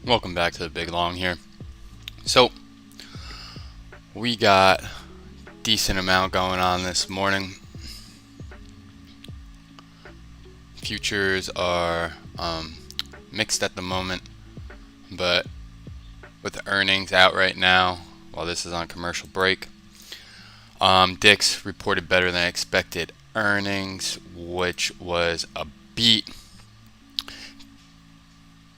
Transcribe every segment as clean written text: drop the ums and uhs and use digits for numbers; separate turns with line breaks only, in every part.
Welcome back to the Big Long here. So, we got decent amount going on this morning. Futures are mixed at the moment, but with the earnings out right now, while this is on commercial break, Dick's reported better than expected earnings, which was a beat.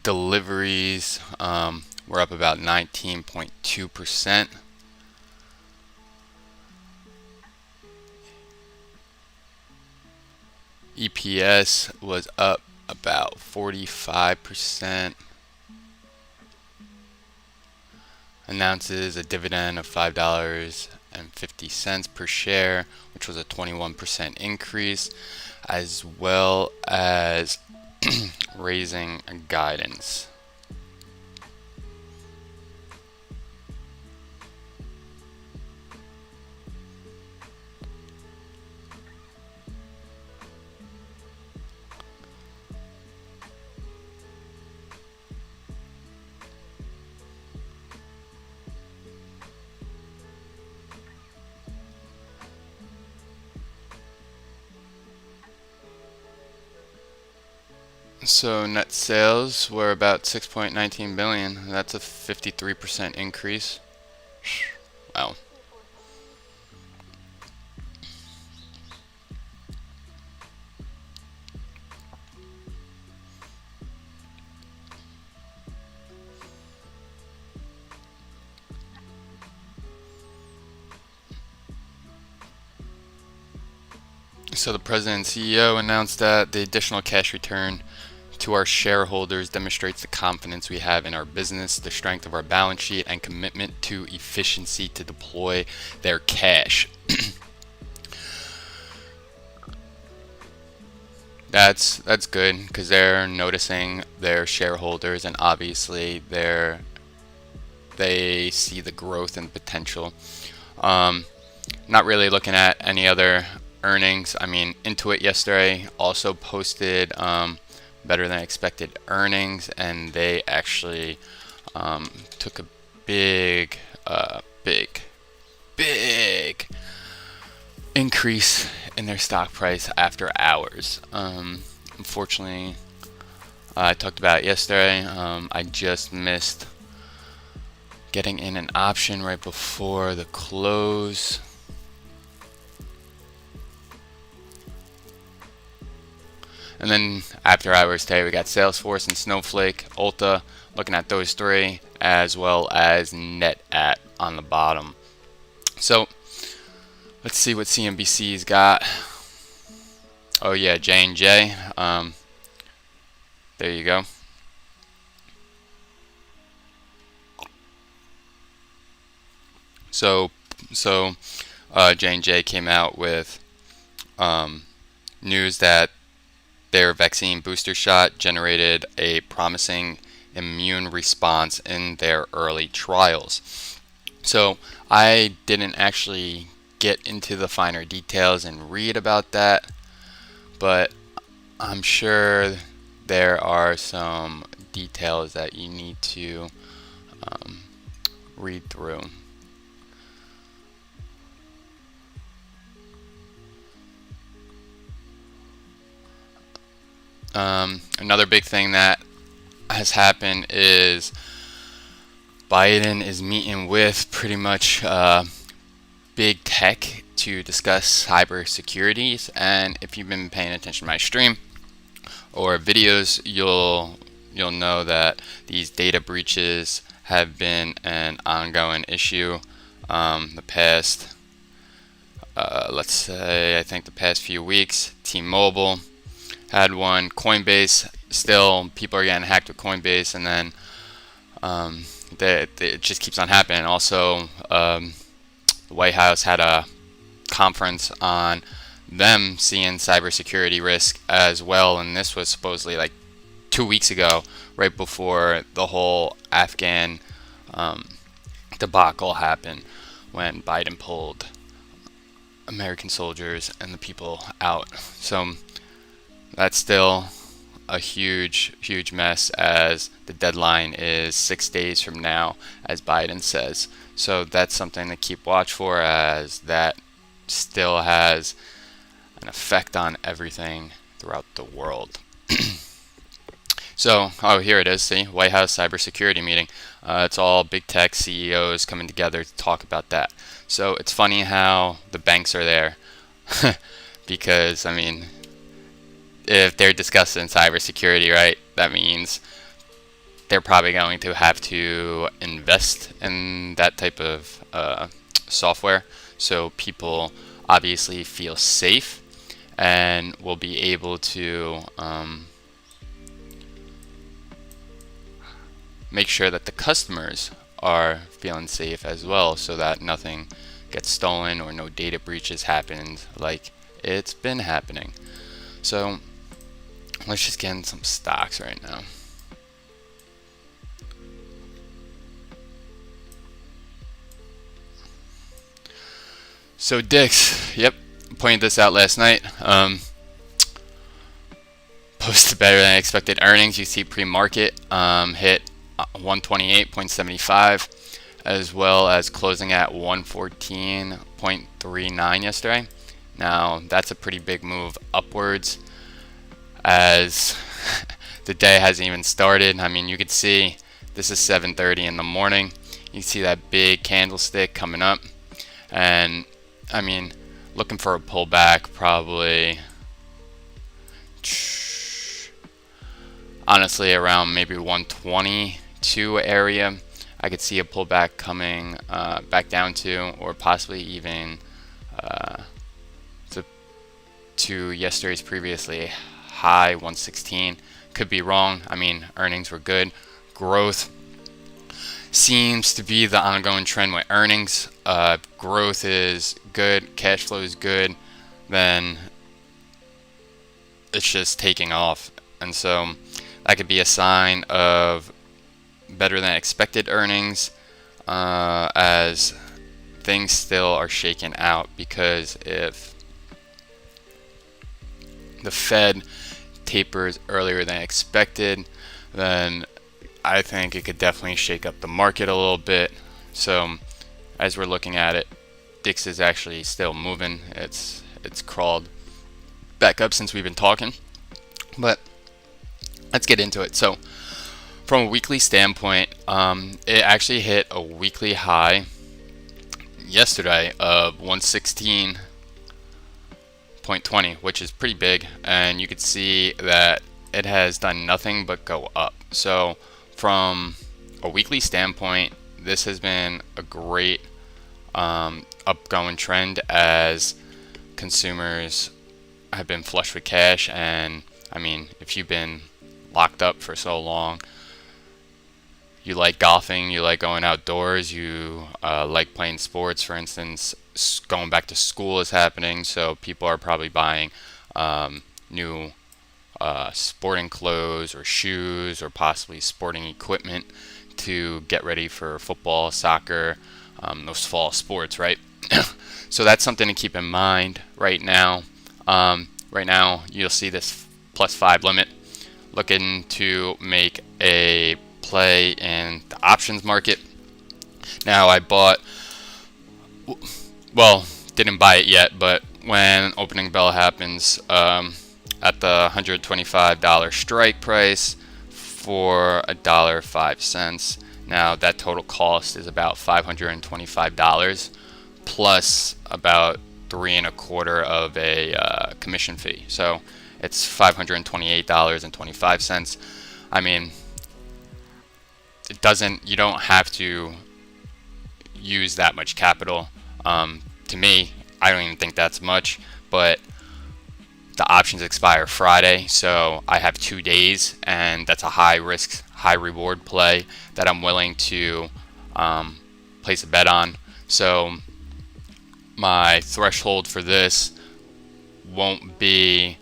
Deliveries were up about 19.2%. EPS was up about 45%. Announces a dividend of $5.50 per share, which was a 21% increase, as well as raising guidance. So net sales were about 6.19 billion. That's a 53% increase. Wow. So the president and CEO announced that the additional cash return to our shareholders demonstrates the confidence we have in our business, the strength of our balance sheet, and commitment to efficiency to deploy their cash. That's good because they're noticing their shareholders, and obviously they see the growth and potential. Not really looking at any other earnings. I mean, Intuit yesterday also posted better than expected earnings, and they actually took a big increase in their stock price after hours. Unfortunately, I talked about it yesterday. I just missed getting in an option right before the close. And then after hours today, we got Salesforce and Snowflake, Ulta, looking at those three, as well as NetApp on the bottom. So let's see what CNBC's got. Oh yeah, J&J. There you go. So J&J came out with news that their vaccine booster shot generated a promising immune response in their early trials. So I didn't actually get into the finer details and read about that, but I'm sure there are some details that you need to read through. Another big thing that has happened is Biden is meeting with pretty much big tech to discuss cybersecurity. And if you've been paying attention to my stream or videos, you'll know that these data breaches have been an ongoing issue. The past, let's say, I think the past few weeks, T-Mobile had one. Coinbase, still people are getting hacked with Coinbase, and then it just keeps on happening. Also, the White House had a conference on them seeing cybersecurity risk as well, and this was supposedly like 2 weeks ago, right before the whole Afghan debacle happened, when Biden pulled American soldiers and the people out. So that's still a huge mess, as the deadline is 6 days from now, as Biden says. So that's something to keep watch for, as that still has an effect on everything throughout the world. So, oh, here it is. See, White House cybersecurity meeting. It's all big tech CEOs coming together to talk about that. So it's funny how the banks are there, because I mean, if they're discussing cybersecurity, right, that means they're probably going to have to invest in that type of software, so people obviously feel safe and will be able to make sure that the customers are feeling safe as well, so that nothing gets stolen or no data breaches happened like it's been happening. So let's just get in some stocks right now. So Dix, yep, pointed this out last night. Posted better than expected earnings. You see pre-market hit 128.75, as well as closing at 114.39 yesterday. Now that's a pretty big move upwards, as the day hasn't even started. I mean, you could see this is 7:30 in the morning. You see that big candlestick coming up, and I mean, looking for a pullback, probably honestly around maybe 122 area. I could see a pullback coming back down to, or possibly even to yesterday's previously high 116. Could be wrong. I mean, earnings were good. Growth seems to be the ongoing trend with earnings. Growth is good, cash flow is good, then it's just taking off. And so that could be a sign of better than expected earnings, as things still are shaken out, because if the Fed tapers earlier than expected, then I think it could definitely shake up the market a little bit. So as we're looking at it, DIX is actually still moving. It's crawled back up since we've been talking, but let's get into it. So from a weekly standpoint, it actually hit a weekly high yesterday of 116.20, which is pretty big, and you could see that it has done nothing but go up. So from a weekly standpoint, this has been a great upgoing trend, as consumers have been flush with cash. And I mean, if you've been locked up for so long, you like golfing, you like going outdoors, you like playing sports, for instance. Going back to school is happening, so people are probably buying new sporting clothes or shoes, or possibly sporting equipment to get ready for football, soccer, those fall sports, right? So that's something to keep in mind right now. Right now, you'll see this +5 limit. Looking to make a play in the options market. Now I bought, well, didn't buy it yet, but when opening bell happens, at the $125 strike price for $1.05. Now that total cost is about $525 plus about 3.25 of a commission fee. So it's $528.25. I mean, you don't have to use that much capital. To me, I don't even think that's much, but the options expire Friday, so I have 2 days, and that's a high risk, high reward play that I'm willing to place a bet on. So my threshold for this won't be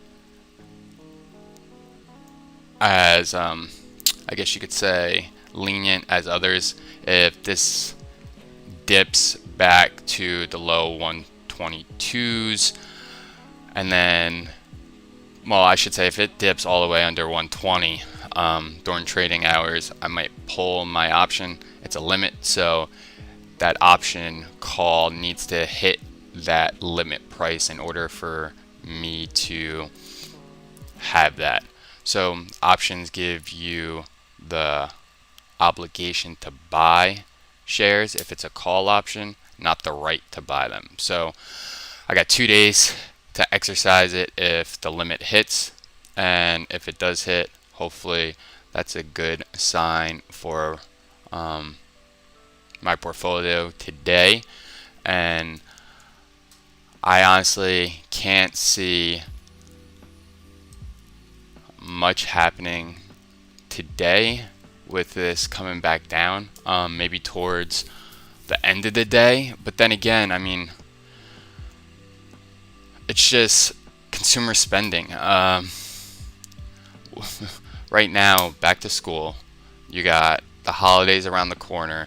as, I guess you could say, lenient as others. If this dips back to the low 122s and then well, I should say if it dips all the way under 120 during trading hours, I might pull my option. It's a limit, so that option call needs to hit that limit price in order for me to have that. So options give you the obligation to buy shares if it's a call option, not the right to buy them. So I got 2 days to exercise it if the limit hits, and if it does hit, hopefully that's a good sign for my portfolio today. And I honestly can't see much happening today with this coming back down, maybe towards the end of the day. But then again, I mean, it's just consumer spending. Right now, back to school, you got the holidays around the corner.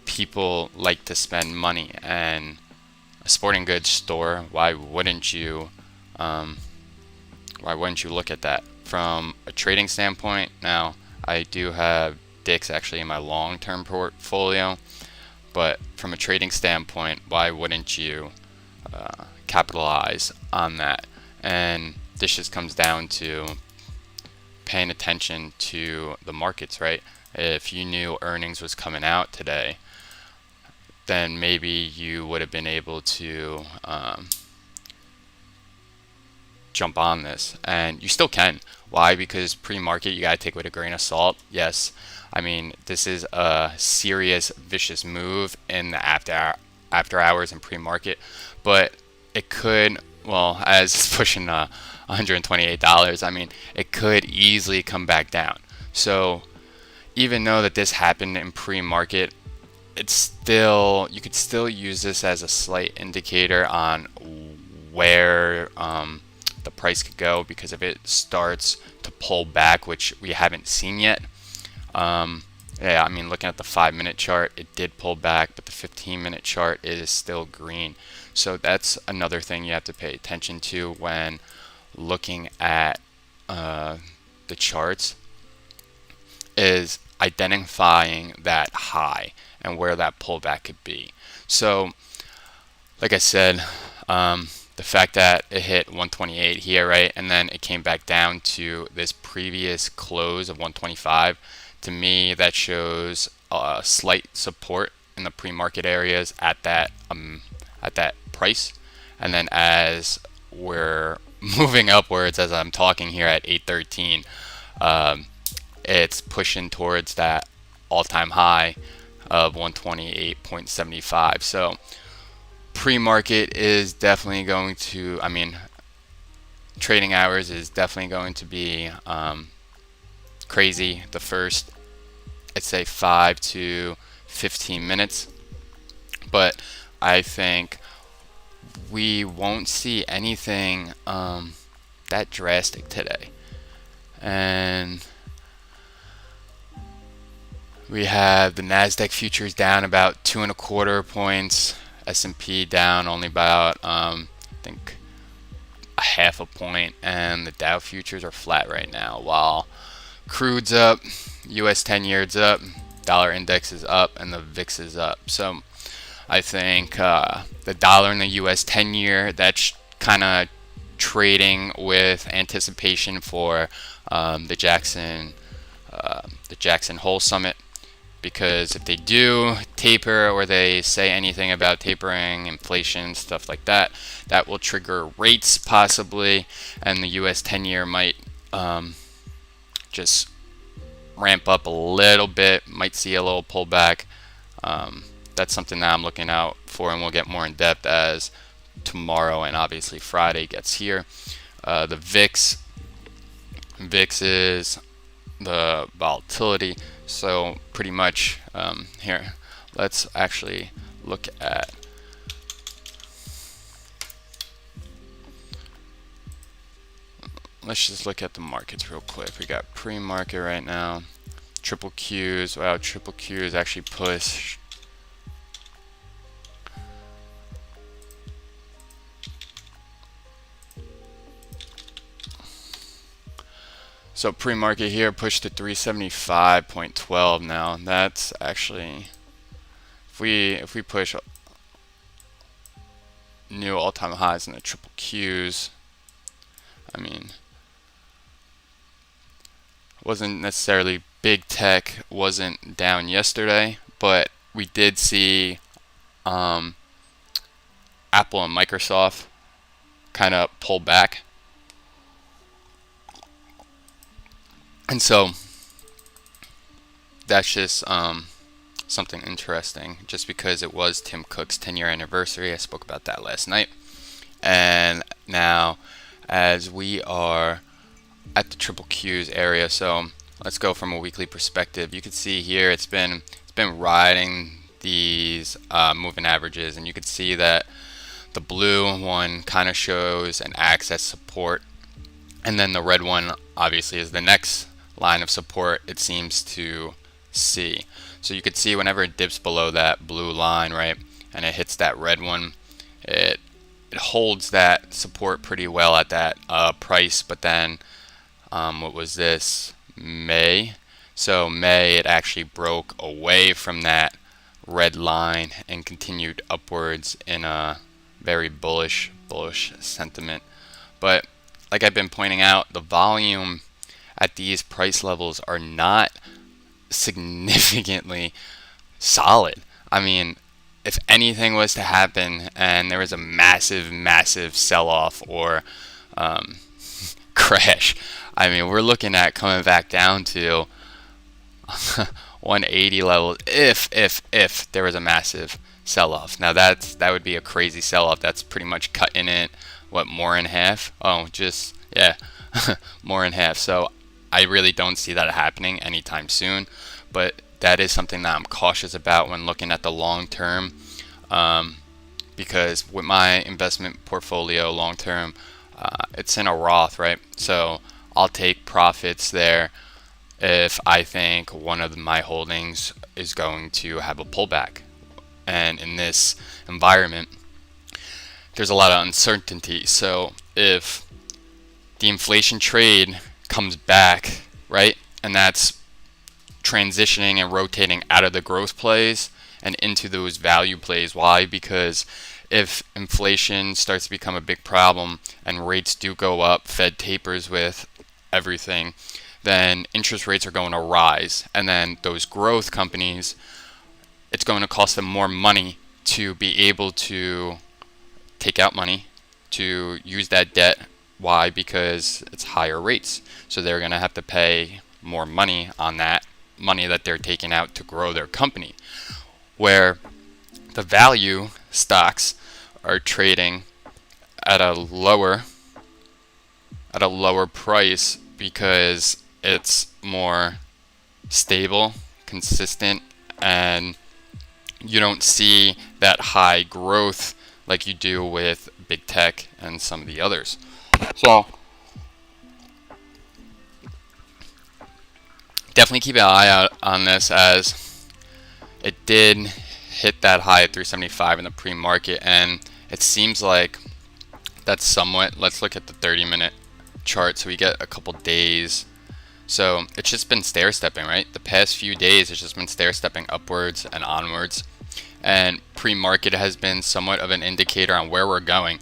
People like to spend money, and a sporting goods store, why wouldn't you look at that from a trading standpoint? Now, I do have Dick's actually in my long-term portfolio, but from a trading standpoint, why wouldn't you capitalize on that? And this just comes down to paying attention to the markets, right? If you knew earnings was coming out today, then maybe you would have been able to jump on this, and you still can. Why? Because pre-market you gotta take with a grain of salt. Yes, I mean, this is a serious vicious move in the after hours and pre-market, but it could, well, as it's pushing $128, I mean, it could easily come back down. So even though that this happened in pre-market, it's still, you could still use this as a slight indicator on where the price could go, because if it starts to pull back, which we haven't seen yet, yeah, I mean, looking at the 5-minute chart, it did pull back, but the 15-minute chart is still green. So that's another thing you have to pay attention to when looking at the charts, is identifying that high and where that pullback could be. So like I said, the fact that it hit 128 here, right, and then it came back down to this previous close of 125, to me that shows a slight support in the pre-market areas at that price. And then as we're moving upwards, as I'm talking here at 813, it's pushing towards that all-time high of 128.75. So pre-market is definitely going to, I mean, trading hours is definitely going to be crazy the first, I'd say, 5 to 15 minutes. But I think we won't see anything that drastic today. And we have the Nasdaq futures down about 2.25 points, S&P down only about I think a half a point, and the Dow futures are flat right now, while crude's up, US 10-year's up, dollar index is up, and the VIX is up. So I think the dollar and the US 10-year, that's kind of trading with anticipation for the Jackson Hole Summit, because if they do taper, or they say anything about tapering, inflation, stuff like that, that will trigger rates possibly, and the US 10-year might just ramp up a little bit, might see a little pullback. That's something that I'm looking out for, and we'll get more in depth as tomorrow and obviously Friday gets here. The VIX is the volatility. So pretty much here, let's actually look at the markets real quick. We got pre-market right now, triple Qs. Wow, triple Qs actually pushed So pre-market here pushed to 375.12 now. That's actually, if we push new all-time highs in the triple Qs, I mean, wasn't necessarily big tech wasn't down yesterday, but we did see Apple and Microsoft kind of pull back. And so that's just something interesting, just because it was Tim Cook's 10-year anniversary. I spoke about that last night. And now, as we are at the triple Qs area, so let's go from a weekly perspective. You can see here it's been riding these moving averages, and you can see that the blue one kind of shows and acts as support, and then the red one obviously is the next line of support it seems to see. So you could see whenever it dips below that blue line, right, and it hits that red one, it holds that support pretty well at that price. But then what was this, May? So May, it actually broke away from that red line and continued upwards in a very bullish sentiment. But like I've been pointing out, the volume at these price levels are not significantly solid. I mean, if anything was to happen and there was a massive sell-off or crash, I mean, we're looking at coming back down to 180 levels if there was a massive sell-off. Now that would be a crazy sell-off. That's pretty much cutting it, what, more in half? Oh, just, yeah, more in half. So I really don't see that happening anytime soon, but that is something that I'm cautious about when looking at the long term, because with my investment portfolio long term, it's in a Roth, right? So I'll take profits there if I think one of my holdings is going to have a pullback. And in this environment, there's a lot of uncertainty. So if the inflation trade comes back, right, and that's transitioning and rotating out of the growth plays and into those value plays. Why? Because if inflation starts to become a big problem and rates do go up, Fed tapers with everything, then interest rates are going to rise. And then those growth companies, it's going to cost them more money to be able to take out money, to use that debt. Why? Because it's higher rates. So they're going to have to pay more money on that money that they're taking out to grow their company. Where the value stocks are trading at a lower price because it's more stable, consistent, and you don't see that high growth like you do with big tech and some of the others. So definitely keep an eye out on this, as it did hit that high at 375 in the pre-market, and it seems like that's somewhat, let's look at the 30-minute chart so we get a couple days. So it's just been stair-stepping, right? The past few days it's just been stair-stepping upwards and onwards, and pre-market has been somewhat of an indicator on where we're going.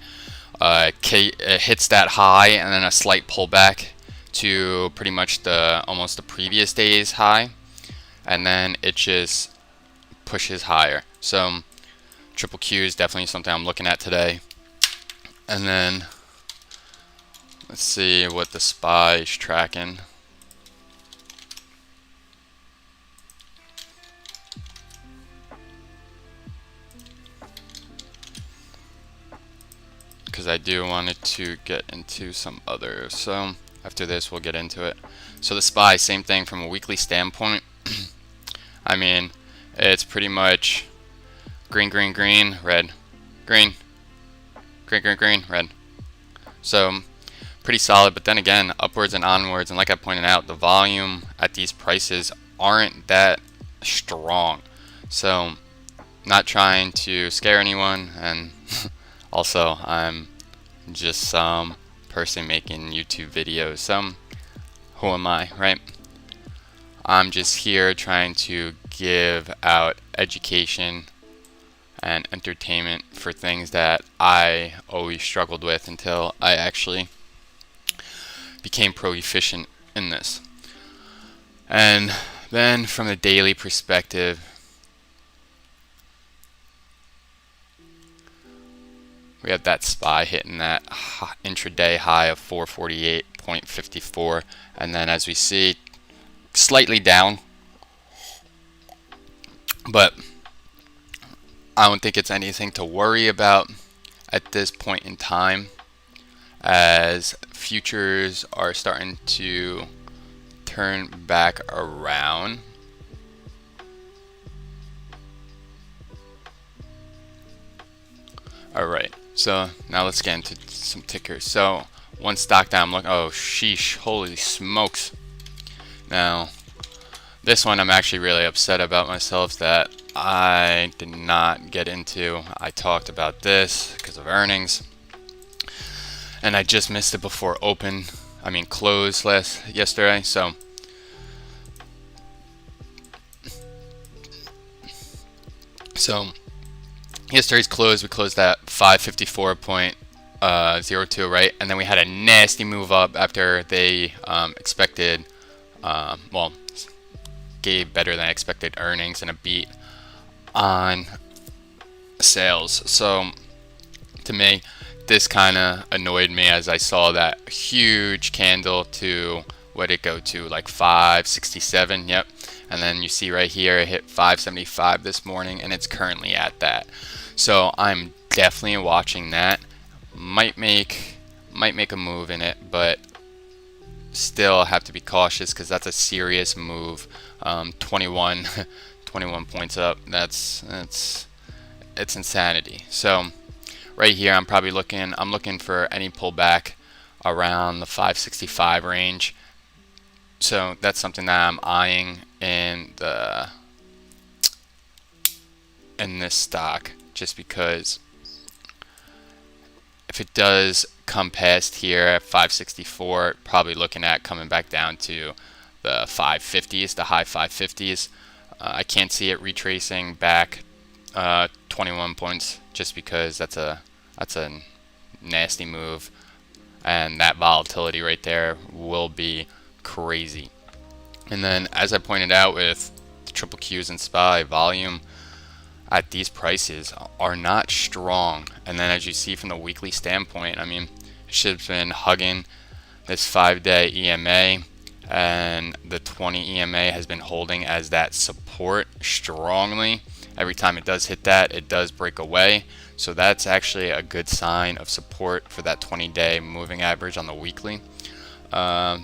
It hits that high and then a slight pullback to pretty much almost the previous day's high, and then it just pushes higher. So triple Q is definitely something I'm looking at today. And then let's see what the SPY is tracking. Because I do want it to get into some others. So after this we'll get into it. So the SPY, same thing from a weekly standpoint. I mean, it's pretty much green, green, green, red, green, green, green, green, red. So pretty solid, but then again, upwards and onwards. And like I pointed out, the volume at these prices aren't that strong. So not trying to scare anyone, and also I'm just some person making YouTube videos. So who am I, right? I'm just here trying to give out education and entertainment for things that I always struggled with until I actually became proficient in this. And then from the daily perspective, we have that SPY hitting that intraday high of 448.54, and then as we see, slightly down, but I don't think it's anything to worry about at this point in time, as futures are starting to turn back around. Alright, so now let's get into some tickers. So one stock that I'm looking, oh sheesh, holy smokes. Now this one I'm actually really upset about myself that I did not get into. I talked about this because of earnings, and I just missed it before close yesterday. So yesterday's close, we closed at 554.02, right? And then we had a nasty move up after they expected, gave better than expected earnings and a beat on sales. So to me, this kind of annoyed me as I saw that huge candle to, what did it go to, like 567, yep. And then you see right here it hit 575 this morning, and it's currently at that. So I'm definitely watching that. Might make a move in it, but still have to be cautious because that's a serious move. 21 points up. It's insanity. So right here I'm looking for any pullback around the 565 range. So that's something that I'm eyeing in this stock, just because if it does come past here at 564, probably looking at coming back down to the 550s, the high 550s. I can't see it retracing back 21 points, just because that's a nasty move, and that volatility right there will be crazy. And then, as I pointed out with the triple Qs and SPY, volume at these prices are not strong. And then as you see from the weekly standpoint, it should have been hugging this 5-day EMA, and the 20 EMA has been holding as that support strongly. Every time it does hit that, it does break away. So that's actually a good sign of support for that 20-day moving average on the weekly. But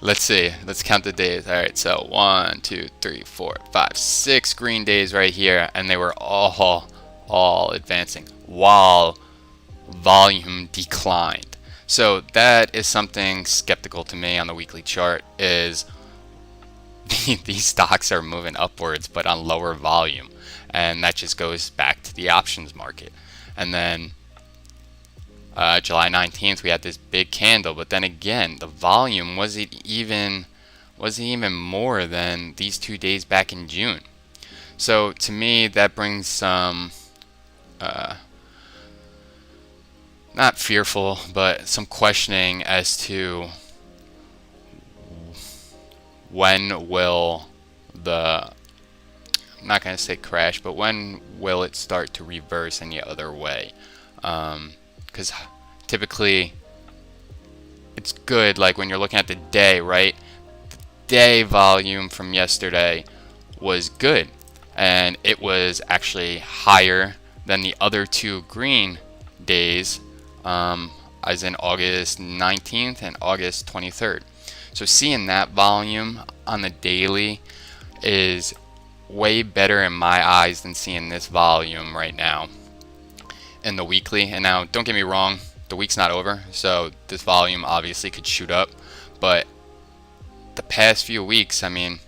let's see. Let's count the days. All right, so 1, 2, 3, 4, 5, 6 green days right here, and they were all advancing while volume declined. So that is something skeptical to me on the weekly chart, is these stocks are moving upwards but on lower volume, and that just goes back to the options market. And then July 19th we had this big candle, but then again the volume wasn't even more than these 2 days back in June. So to me that brings some not fearful, but some questioning as to when will I'm not going to say crash, but when will it start to reverse any other way? Because typically it's good, like when you're looking at the day, right? The day volume from yesterday was good, and it was actually higher than the other 2 green days, as in August 19th and August 23rd. So seeing that volume on the daily is way better in my eyes than seeing this volume right now in the weekly. And now don't get me wrong, the week's not over, so this volume obviously could shoot up, but the past few weeks, the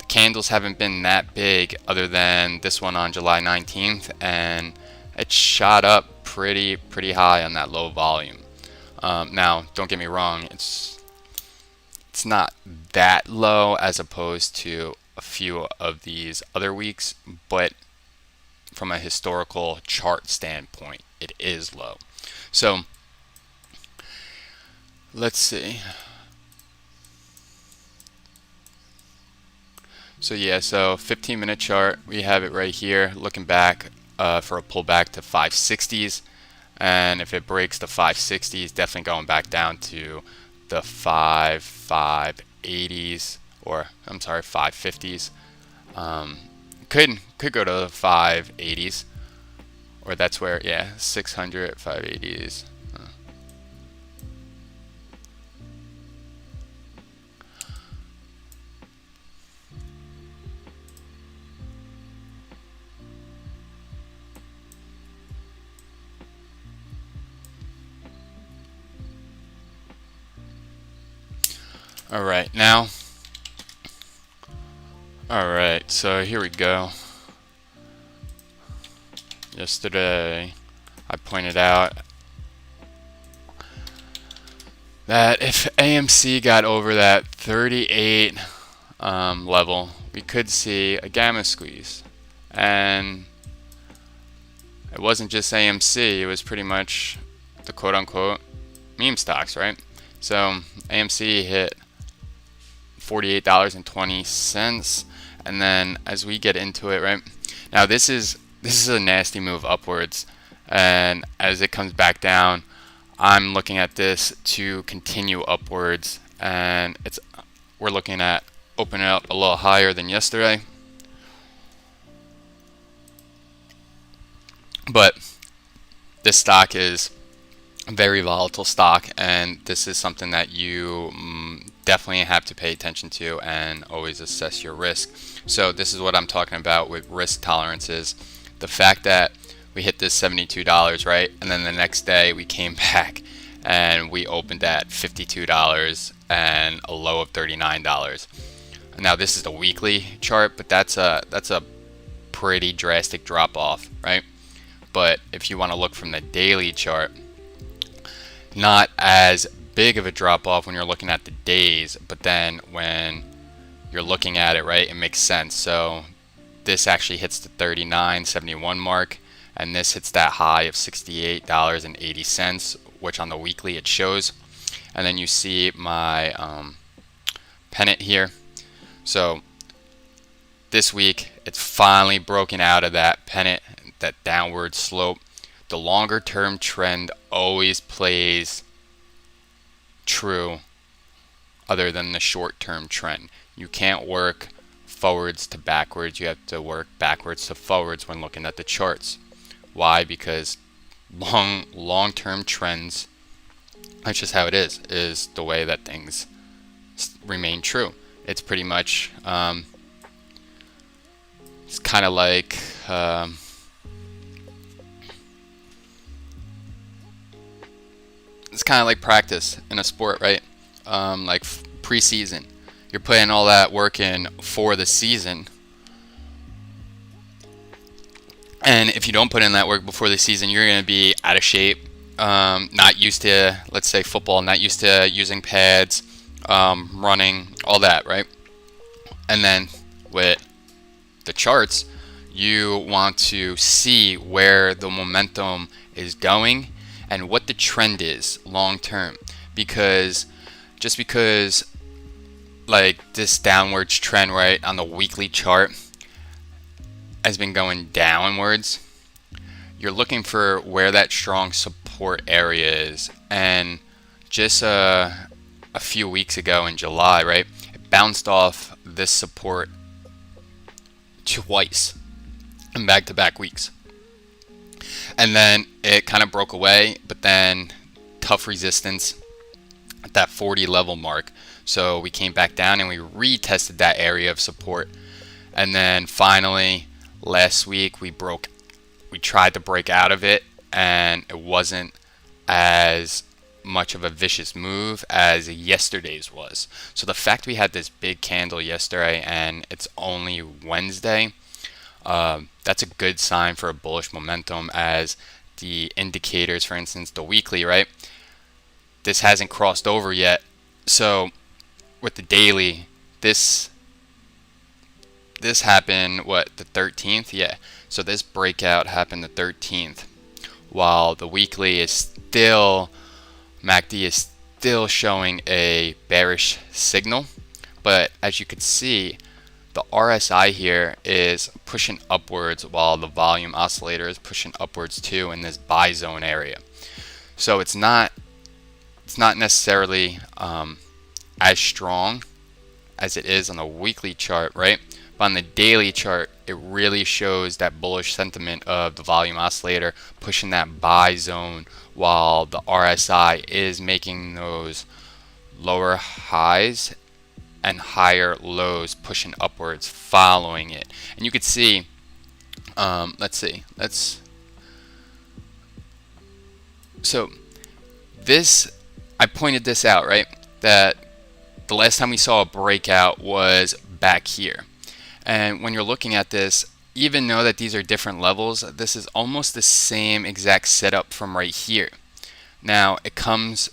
candles haven't been that big other than this one on July 19th, and it shot up pretty high on that low volume. Now, don't get me wrong, it's not that low as opposed to a few of these other weeks, but from a historical chart standpoint, it is low. So let's see. So yeah, so 15-minute chart, we have it right here, looking back for a pullback to 560s, and if it breaks the 560s, definitely going back down to the 580s, or I'm sorry, 550s. Could go to the 580s, or that's where, yeah, 600, 580s. All right, now, all right, so here we go. Yesterday, I pointed out that if AMC got over that 38 level, we could see a gamma squeeze. And it wasn't just AMC, it was pretty much the quote-unquote meme stocks, right? So AMC hit $48.20, and then as we get into it, right now, this is a nasty move upwards, and as it comes back down, I'm looking at this to continue upwards, and we're looking at opening up a little higher than yesterday. But this stock is a very volatile stock, and this is something that you definitely have to pay attention to and always assess your risk. So this is what I'm talking about with risk tolerances. The fact that we hit this $72, right? And then the next day we came back and we opened at $52 and a low of $39. Now this is the weekly chart, but that's a pretty drastic drop off, right? But if you want to look from the daily chart, not as big of a drop off when you're looking at the days, but then when you're looking at it, right, it makes sense. So this actually hits the 39.71 mark, and this hits that high of $68.80, which on the weekly it shows. And then you see my pennant here. So this week it's finally broken out of that pennant, that downward slope. The longer term trend always plays true other than the short term trend. You can't work forwards to backwards. You have to work backwards to forwards when looking at the charts. Why? Because long term trends, that's just how it is the way that things remain true. It's pretty much it's kind of like it's kind of like practice in a sport, right? Like preseason, you're putting all that work in for the season, and if you don't put in that work before the season, you're going to be out of shape, not used to, let's say football, not used to using pads, running, all that, right? And then with the charts, you want to see where the momentum is going and what the trend is long term, because just because like this downwards trend, right, on the weekly chart has been going downwards, you're looking for where that strong support area is. And just a few weeks ago in July, right, it bounced off this support twice in back-to-back weeks, and then it kind of broke away, but then tough resistance at that 40 level mark, so we came back down and we retested that area of support. And then finally last week we tried to break out of it, and it wasn't as much of a vicious move as yesterday's was. So the fact we had this big candle yesterday and it's only Wednesday, that's a good sign for a bullish momentum, as the indicators, for instance, the weekly, right? this hasn't crossed over yet. So with the daily, this happened, what, the 13th? Yeah. So this breakout happened the 13th, while the weekly is still, MACD is still showing a bearish signal. But as you can see, the RSI here is pushing upwards while the volume oscillator is pushing upwards too in this buy zone area. So it's not necessarily as strong as it is on the weekly chart, right? But on the daily chart, it really shows that bullish sentiment of the volume oscillator pushing that buy zone, while the RSI is making those lower highs and higher lows pushing upwards following it. And you could see, so this, I pointed this out, right? That the last time we saw a breakout was back here. And when you're looking at this, even though that these are different levels, this is almost the same exact setup from right here. Now it comes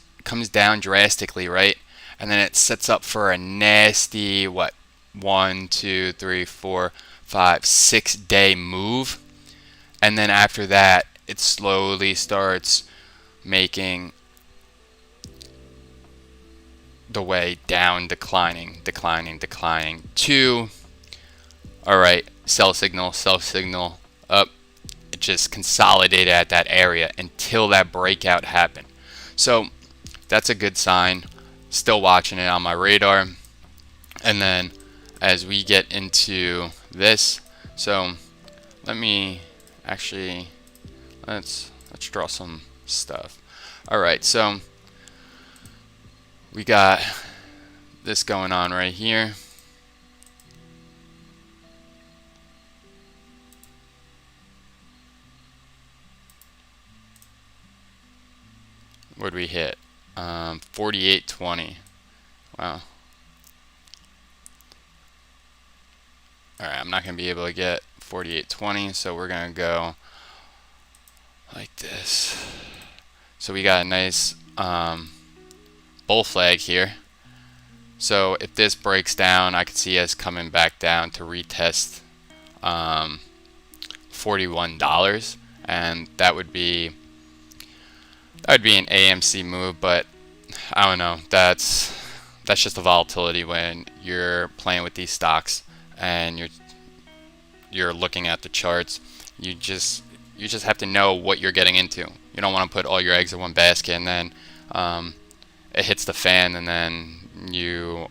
down drastically, right? And then it sets up for a nasty, what, 1, 2, 3, 4, 5, 6 day move. And then after that, it slowly starts making the way down, declining to, all right, sell signal up. It just consolidated at that area until that breakout happened. So that's a good sign. Still watching it on my radar. And then as we get into this, so let me actually, let's draw some stuff. All right, so we got this going on right here. What did we hit? 48.20. Wow. Alright, I'm not going to be able to get 48.20, so we're going to go like this. So we got a nice bull flag here. So if this breaks down, I could see us coming back down to retest $41, and that would be an AMC move. But I don't know, that's just the volatility when you're playing with these stocks and you're looking at the charts. You just have to know what you're getting into. You don't want to put all your eggs in one basket and then it hits the fan and then you're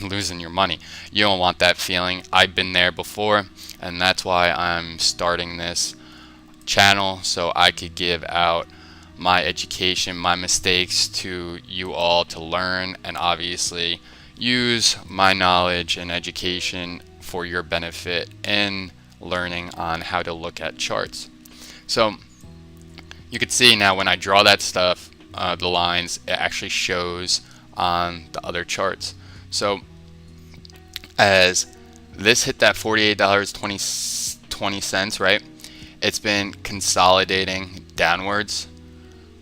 losing your money. You don't want that feeling. I've been there before, and that's why I'm starting this channel, so I could give out my education, my mistakes to you all to learn, and obviously use my knowledge and education for your benefit in learning on how to look at charts. So you can see now when I draw that stuff, the lines, it actually shows on the other charts. So as this hit that $48.20, right? It's been consolidating downwards,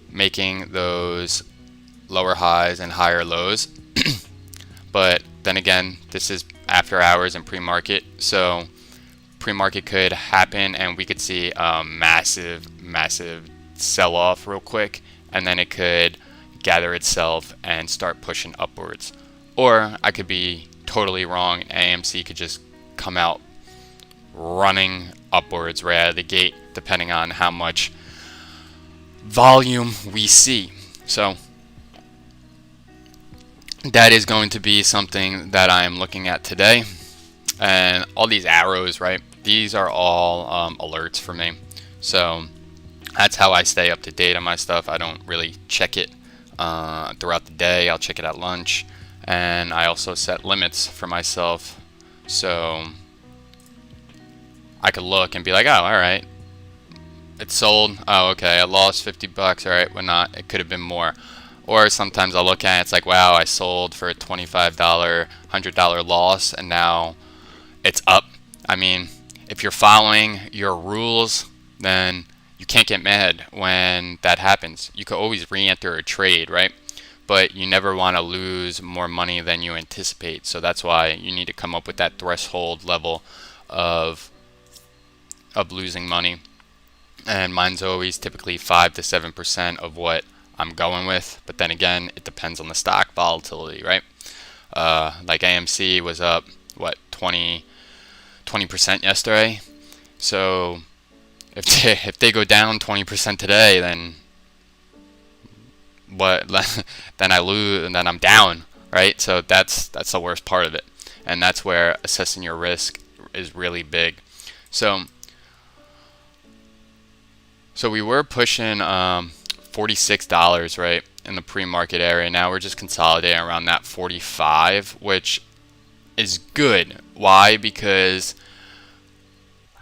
making those lower highs and higher lows. But then again, this is after hours and pre-market, so pre-market could happen and we could see a massive sell-off real quick, and then it could gather itself and start pushing upwards. Or I could be totally wrong and AMC could just come out running upwards right out of the gate, depending on how much volume we see. So that is going to be something that I am looking at today. And all these arrows, right, these are all alerts for me. So that's how I stay up to date on my stuff. I don't really check it throughout the day. I'll check it at lunch, and I also set limits for myself, so I could look and be like, oh, all right, it's sold. Oh, okay, I lost $50. All right, well, not, it could have been more. Or sometimes I'll look at it, it's like, wow, I sold for a $25, $100 loss, and now it's up. I mean, if you're following your rules, then you can't get mad when that happens. You could always re-enter a trade, right? But you never want to lose more money than you anticipate. So that's why you need to come up with that threshold level of losing money. And mine's always typically 5 to 7% of what I'm going with. But then again, it depends on the stock volatility, right? Like AMC was up, what, 20% yesterday. So if they go down 20% today, then what? Then I lose, and then I'm down, right? So that's the worst part of it, and that's where assessing your risk is really big. So we were pushing $46, right, in the pre-market area. Now we're just consolidating around that 45, which is good. Why? Because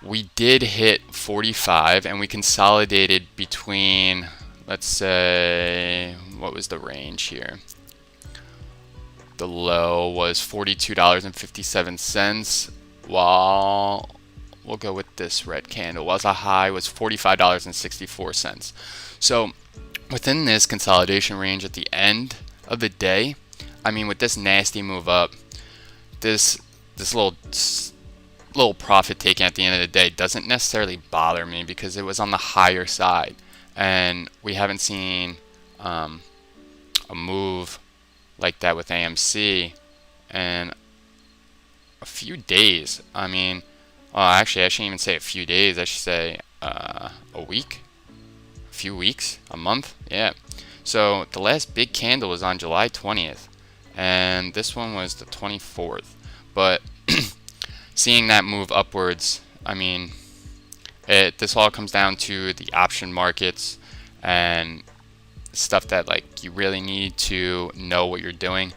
we did hit 45 and we consolidated between, let's say, what was the range here? The low was $42.57, while we'll go with this red candle was a high was $45.64. So within this consolidation range at the end of the day, I mean, with this nasty move up, this little profit taken at the end of the day doesn't necessarily bother me because it was on the higher side, and we haven't seen a move like that with AMC in a few days. I mean, actually, I shouldn't even say a few days. I should say a week, a few weeks, a month. Yeah. So the last big candle was on July 20th, and this one was the 24th. But seeing that move upwards, I mean, this all comes down to the option markets and stuff that like you really need to know what you're doing.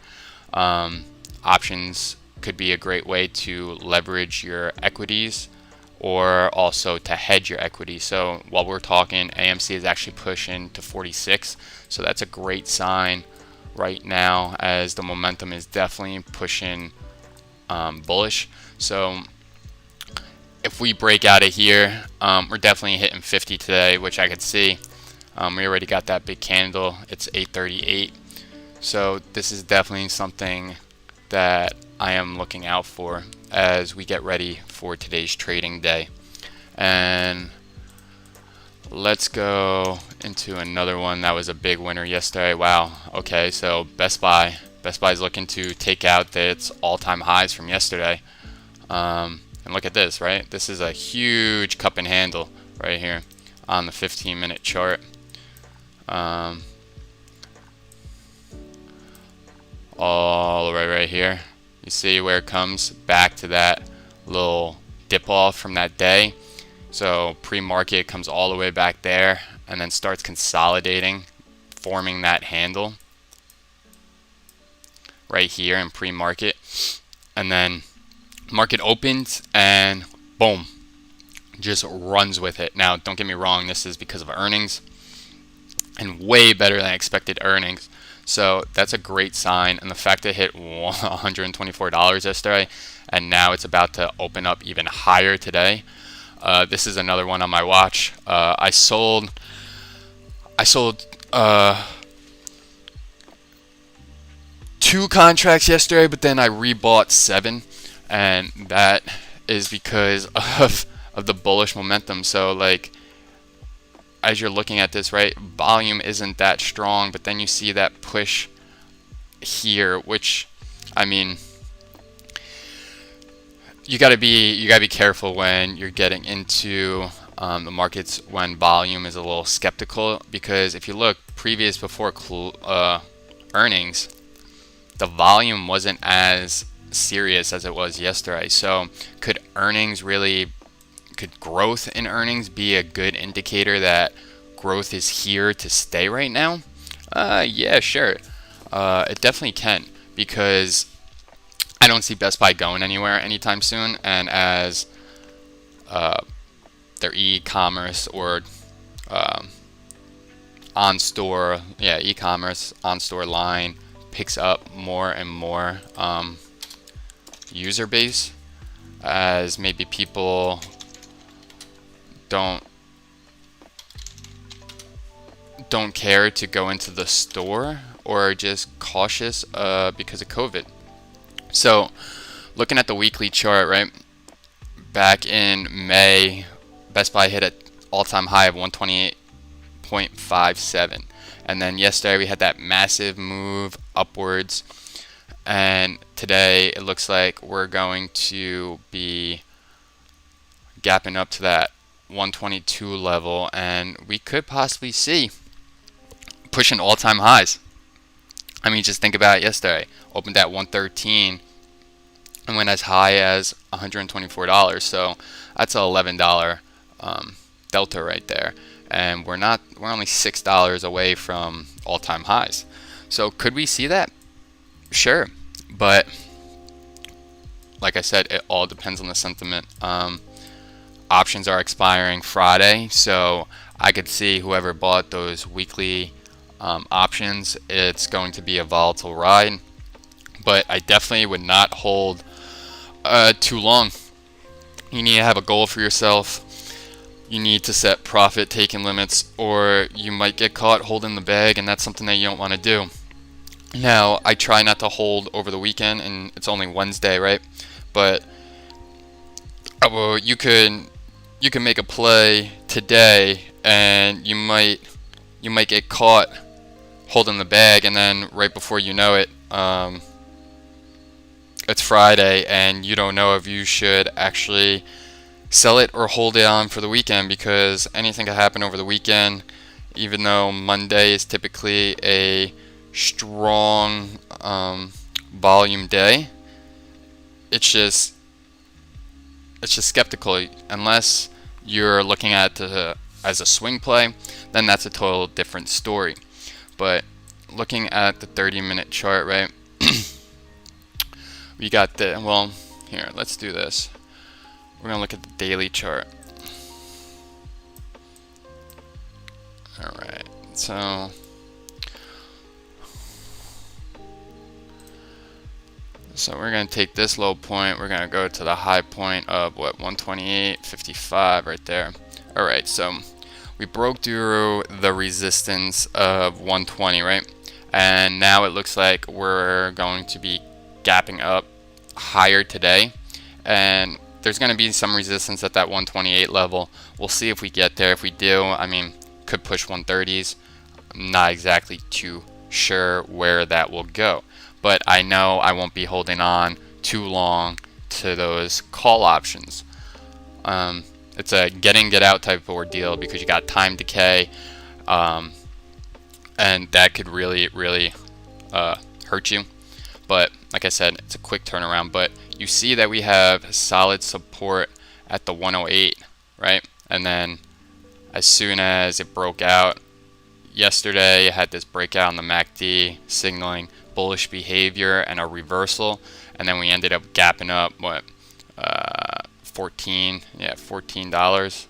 Options could be a great way to leverage your equities or also to hedge your equity. So while we're talking, AMC is actually pushing to 46. So that's a great sign right now, as the momentum is definitely pushing bullish. So if we break out of here, we're definitely hitting 50 today, which I could see. We already got that big candle. It's 838. So this is definitely something that I am looking out for as we get ready for today's trading day. And let's go into another one that was a big winner yesterday. Wow. Okay, so Best Buy is looking to take out its all-time highs from yesterday. And look at this, right? This is a huge cup and handle right here on the 15-minute chart. All the way right here. You see where it comes back to that little dip off from that day. So pre-market comes all the way back there and then starts consolidating, forming that handle right here in pre-market. And then market opens and boom, just runs with it. Now, don't get me wrong, this is because of earnings and way better than expected earnings. So that's a great sign. And the fact that it hit $124 yesterday and now it's about to open up even higher today. This is another one on my watch. I sold 2 contracts yesterday, but then I rebought 7, and that is because of the bullish momentum. So like, as you're looking at this, right, volume isn't that strong, but then you see that push here, which, I mean, you gotta be careful when you're getting into the markets when volume is a little skeptical, because if you look before earnings, the volume wasn't as serious as it was yesterday. So could growth in earnings be a good indicator that growth is here to stay right now? Yeah, sure. It definitely can, because I don't see Best Buy going anywhere anytime soon. And as their e-commerce or e-commerce on-store line picks up more and more user base, as maybe people don't don't care to go into the store or are just cautious because of COVID. So, looking at the weekly chart, right? Back in May, Best Buy hit an all-time high of 128.57. And then yesterday we had that massive move upwards. And today it looks like we're going to be gapping up to that 122 level, and we could possibly see pushing all-time highs. I mean, just think about it yesterday. Opened at 113 and went as high as $124. So that's a $11 delta right there. And we're only $6 away from all-time highs. So could we see that? Sure. But like I said, it all depends on the sentiment. Options are expiring Friday, so I could see whoever bought those weekly options, it's going to be a volatile ride. But I definitely would not hold too long. You need to have a goal for yourself. You need to set profit taking limits, or you might get caught holding the bag, and that's something that you don't want to do. Now, I try not to hold over the weekend, and it's only Wednesday, right? But well, you can make a play today, and you might get caught holding the bag, and then right before you know it, it's Friday, and you don't know if you should actually sell it or hold it on for the weekend, because anything can happen over the weekend. Even though Monday is typically a strong volume day, it's just skeptical. Unless you're looking at it as a swing play, then that's a total different story. But looking at the 30-minute chart, right? We got here, let's do this. We're gonna look at the daily chart. Alright, so we're going to take this low point, we're going to go to the high point of 128.55 right there. Alright, so we broke through the resistance of 120, right? And now it looks like we're going to be gapping up higher today. And there's going to be some resistance at that 128 level. We'll see if we get there. If we do, I mean, could push 130s. I'm not exactly too sure where that will go. But I know I won't be holding on too long to those call options. It's a get in, get out type of ordeal, because you got time decay, and that could really hurt you. But like I said, it's a quick turnaround. But you see that we have solid support at the 108, right? And then as soon as it broke out yesterday, it had this breakout on the MACD signaling bullish behavior and a reversal, and then we ended up gapping up $14.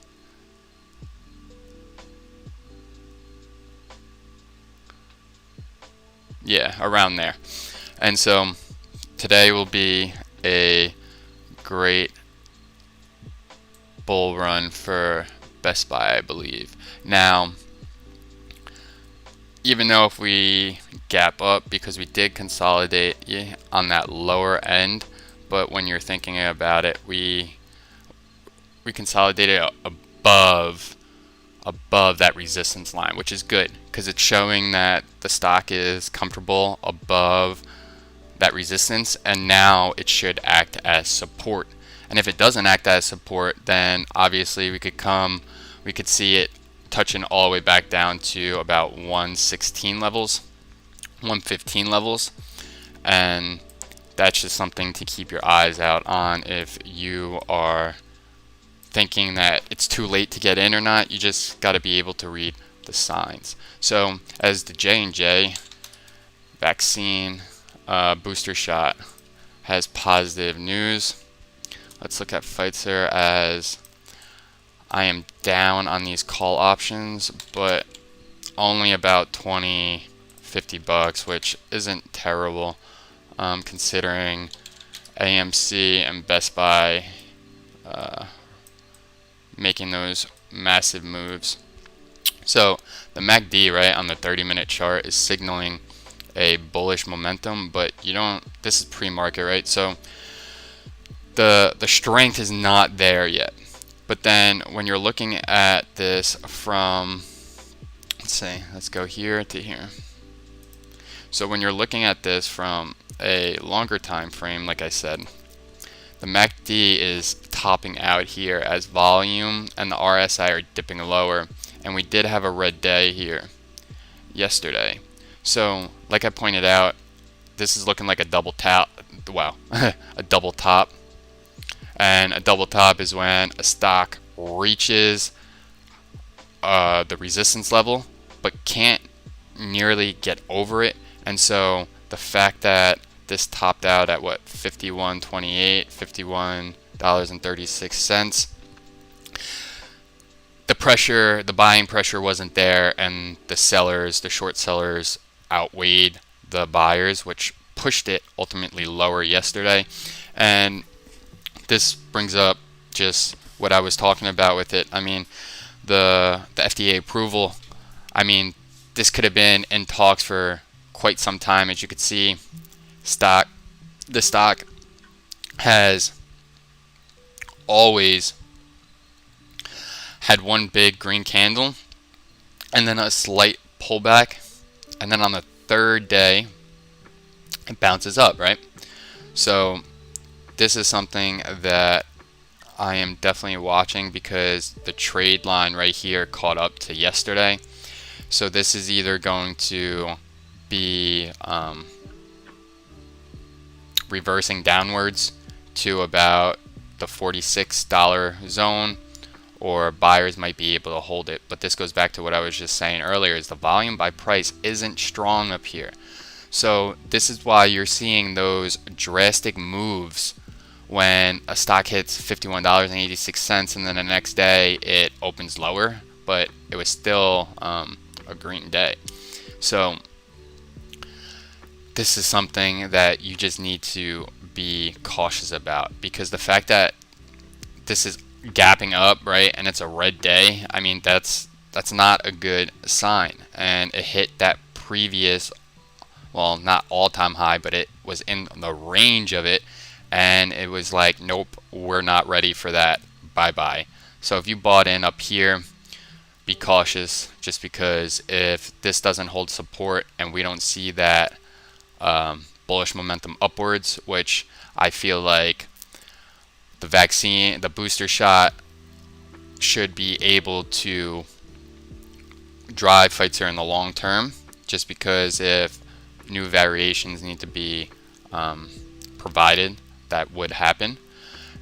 Yeah, around there. And so today will be a great bull run for Best Buy, I believe. Now, even though if we gap up, because we did consolidate on that lower end, but when you're thinking about it, we consolidated above that resistance line, which is good, because it's showing that the stock is comfortable above that resistance, and now it should act as support. And if it doesn't act as support, then obviously we could see it touching all the way back down to about 116 levels, 115 levels, and that's just something to keep your eyes out on if you are thinking that it's too late to get in or not. You just got to be able to read the signs. So as the J&J vaccine booster shot has positive news, let's look at Pfizer, as I am down on these call options, but only about $20-50, which isn't terrible, considering AMC and Best Buy making those massive moves. So the MACD, right, on the 30-minute chart is signaling a bullish momentum, but you don't, this is pre-market, right? So the strength is not there yet. But then when you're looking at this from, let's go here to here. So when you're looking at this from a longer time frame, like I said, the MACD is topping out here as volume and the RSI are dipping lower. And we did have a red day here yesterday. So like I pointed out, this is looking like a double top. Wow, a double top. And a double top is when a stock reaches the resistance level but can't nearly get over it. And so the fact that this topped out at what, 51.28, $51.36, the pressure, the buying pressure wasn't there, and the sellers, the short sellers, outweighed the buyers, which pushed it ultimately lower yesterday. And this brings up just what I was talking about with it. I mean, the FDA approval, I mean, this could have been in talks for quite some time. As you could see, the stock has always had one big green candle and then a slight pullback, and then on the third day it bounces up, right? So this is something that I am definitely watching because the trade line right here caught up to yesterday. So this is either going to be reversing downwards to about the $46 zone, or buyers might be able to hold it. But this goes back to what I was just saying earlier, is the volume by price isn't strong up here. So this is why you're seeing those drastic moves when a stock hits $51.86 and then the next day it opens lower, but it was still a green day. So this is something that you just need to be cautious about, because the fact that this is gapping up, right, and it's a red day, I mean, that's not a good sign. And it hit that previous, well, not all-time high, but it was in the range of it, and it was like, nope, we're not ready for that, bye-bye. So if you bought in up here, be cautious, just because if this doesn't hold support and we don't see that bullish momentum upwards, which I feel like the vaccine, the booster shot, should be able to drive Pfizer in the long term, just because if new variations need to be provided, that would happen.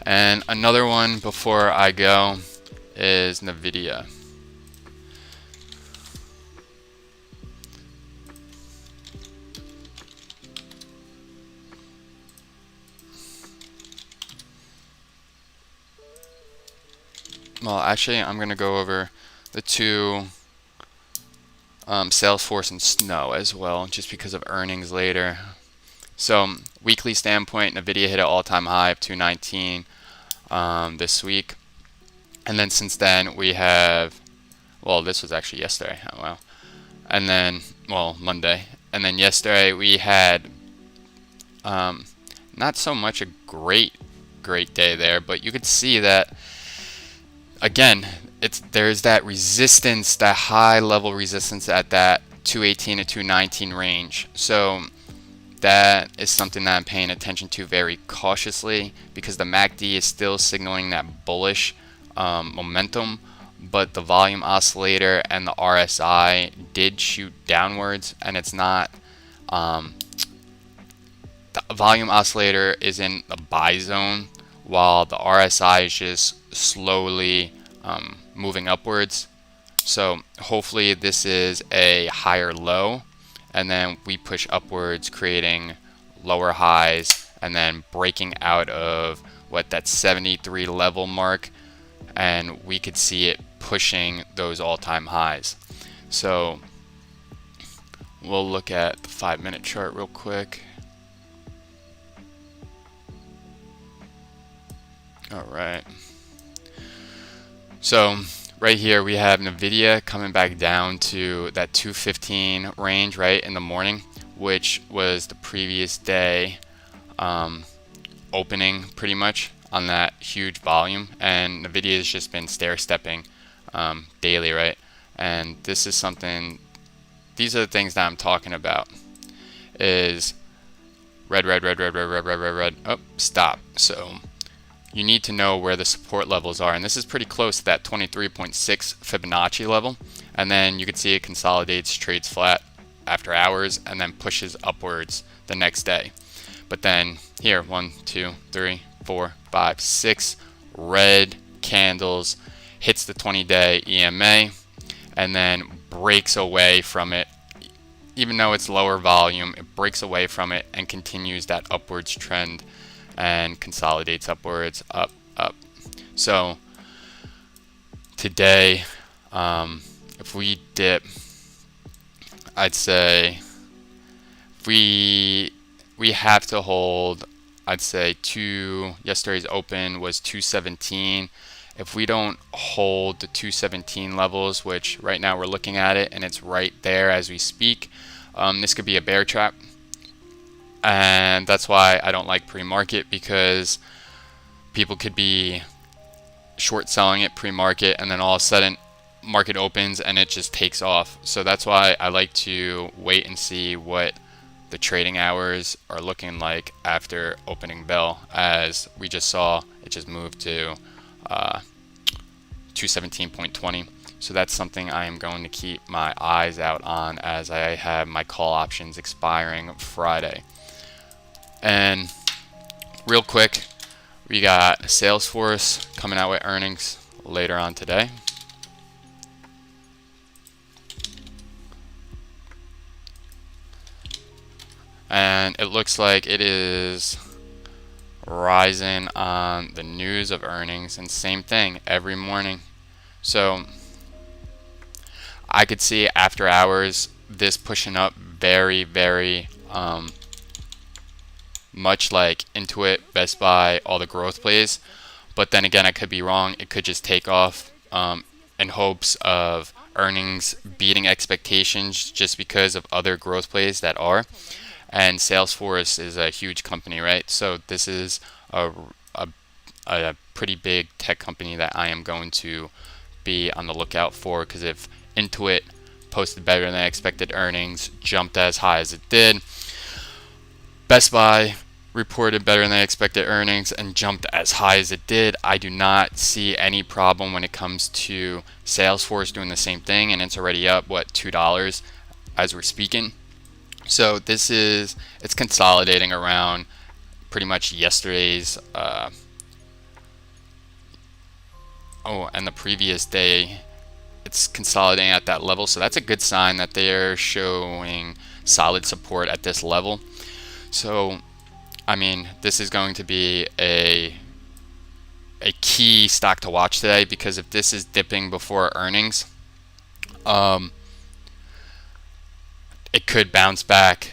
And another one before I go is NVIDIA. Well, actually, I'm going to go over the two, Salesforce and Snow as well, just because of earnings later. So, weekly standpoint, NVIDIA hit an all-time high of 219 this week. And then since then, we have, well, this was actually yesterday. Oh, wow. And then, well, Monday. And then yesterday, we had not so much a great day there, but you could see that, again, there's that resistance, that high level resistance at that 218 to 219 range. So that is something that I'm paying attention to very cautiously, because the MACD is still signaling that bullish momentum, but the volume oscillator and the RSI did shoot downwards, and it's not, the volume oscillator is in the buy zone, while the RSI is just slowly moving upwards. So hopefully this is a higher low, and then we push upwards, creating lower highs, and then breaking out of what, that 73 level mark, and we could see it pushing those all-time highs. So we'll look at the 5-minute chart real quick. All right. So right here we have Nvidia coming back down to that 215 range right in the morning, which was the previous day opening pretty much on that huge volume, and Nvidia has just been stair-stepping daily, right? And this is something, these are the things that I'm talking about, is red, red, red, red, red, red, red, red, red, oh, stop. So you need to know where the support levels are, and this is pretty close to that 23.6 Fibonacci level, and then you can see it consolidates, trades flat after hours, and then pushes upwards the next day. But then here, 1, 2, 3, 4, 5, 6 red candles, hits the 20-day EMA, and then breaks away from it. Even though it's lower volume, it breaks away from it and continues that upwards trend and consolidates upwards, up, up. So today, if we dip, I'd say we have to hold, I'd say yesterday's open was 217. If we don't hold the 217 levels, which right now we're looking at it and it's right there as we speak, this could be a bear trap. And that's why I don't like pre-market, because people could be short selling it pre-market and then all of a sudden market opens and it just takes off. So that's why I like to wait and see what the trading hours are looking like after opening bell. As we just saw, it just moved to 217.20. So that's something I am going to keep my eyes out on, as I have my call options expiring Friday. And real quick, we got Salesforce coming out with earnings later on today. And it looks like it is rising on the news of earnings, and same thing every morning. So I could see after hours this pushing up very, very much like Intuit, Best Buy, all the growth plays. But then again, I could be wrong. It could just take off in hopes of earnings beating expectations just because of other growth plays that are. And Salesforce is a huge company, right? So this is a pretty big tech company that I am going to be on the lookout for, because if Intuit posted better than expected earnings, jumped as high as it did, Best Buy reported better than expected earnings and jumped as high as it did, I do not see any problem when it comes to Salesforce doing the same thing, and it's already up, what, $2 as we're speaking. So this is, it's consolidating around pretty much yesterday's and the previous day. It's consolidating at that level, so that's a good sign that they're showing solid support at this level. So I mean, this is going to be a key stock to watch today, because if this is dipping before earnings, it could bounce back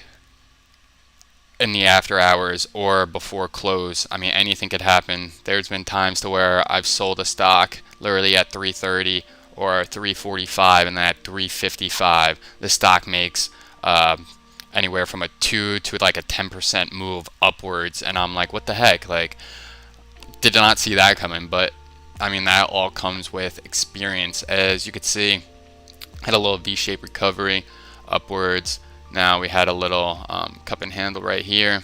in the after hours or before close. I mean, anything could happen. There's been times to where I've sold a stock literally at 330 or 345, and then at 355 the stock makes anywhere from a 2 to like a 10% move upwards, and I'm like, what the heck? Like, did not see that coming. But I mean, that all comes with experience. As you could see, had a little V-shaped recovery upwards. Now we had a little cup and handle right here.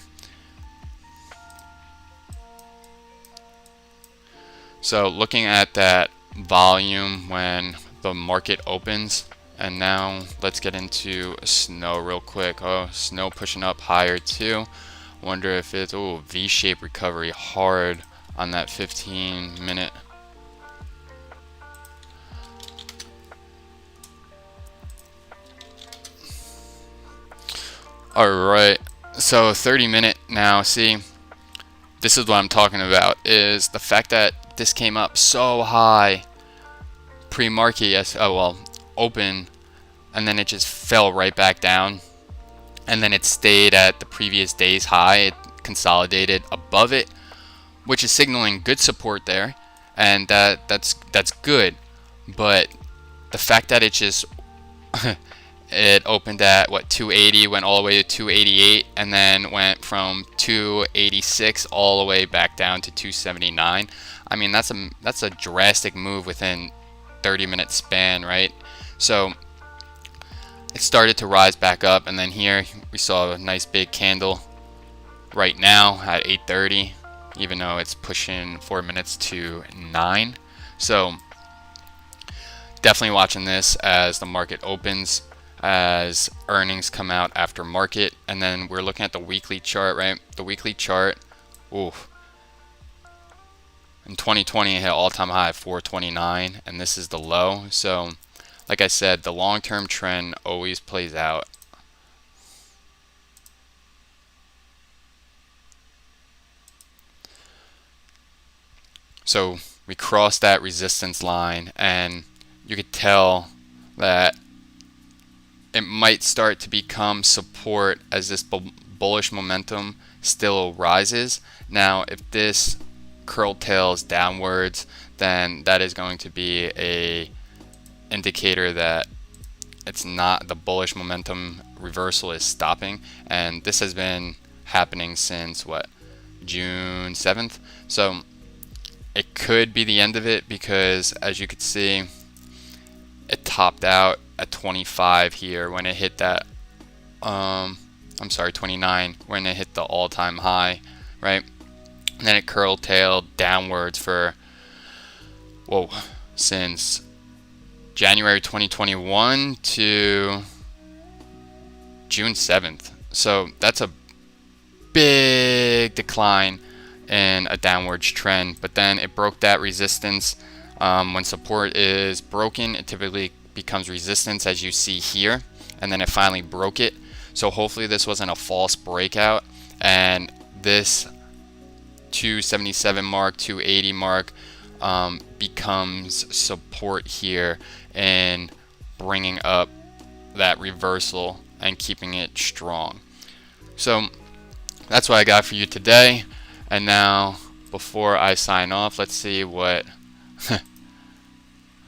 So looking at that volume when the market opens, and now let's get into Snow real quick. Oh, Snow pushing up higher too. Wonder if it's, oh, V-shaped recovery hard on that 15-minute. Alright, so 30-minute now. See, this is what I'm talking about, is the fact that this came up so high pre-market, yes, oh well, open, and then it just fell right back down, and then it stayed at the previous day's high. It consolidated above it, which is signaling good support there, and that's good. but the fact that it just it opened at what, 280, went all the way to 288, and then went from 286 all the way back down to 279. I mean, that's a drastic move within 30-minute span, right? So it started to rise back up, and then here we saw a nice big candle right now at 8:30, even though it's pushing 4 minutes to 9. So definitely watching this as the market opens, as earnings come out after market. And then we're looking at the weekly chart, right? The weekly chart, ooh, in 2020 it hit all-time high 429, and this is the low. So like I said, the long-term trend always plays out. So we crossed that resistance line, and you could tell that it might start to become support as this bullish momentum still rises. Now, if this curl tails downwards, then that is going to be a indicator that it's not, the bullish momentum reversal is stopping, and this has been happening since what, June 7th. So it could be the end of it, because as you could see, it topped out at 25 here when it hit that I'm sorry, 29, when it hit the all-time high, right? And then it curl tailed downwards for, whoa, since January 2021 to June 7th. So that's a big decline in a downwards trend. But then it broke that resistance. When support is broken, it typically becomes resistance, as you see here, and then it finally broke it. So hopefully this wasn't a false breakout, and this 277 mark, 280 mark becomes support here and bringing up that reversal and keeping it strong. So that's what I got for you today. And now, before I sign off, let's see what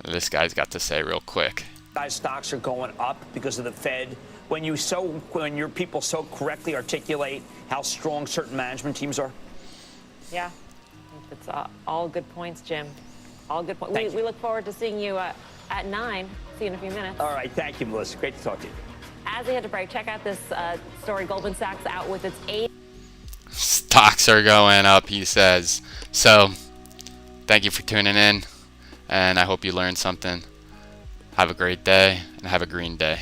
this guy's got to say real quick.
Guys, stocks are going up because of the Fed. When your people so correctly articulate how strong certain management teams are.
Yeah, it's all good points, Jim. All good points. We look forward to seeing you at 9. See you in a few minutes.
All right, thank you, Melissa. Great to talk to you.
As we head to break, check out this story. Goldman Sachs out with its 8.
Stocks are going up, he says. So, thank you for tuning in, and I hope you learned something. Have a great day, and have a green day.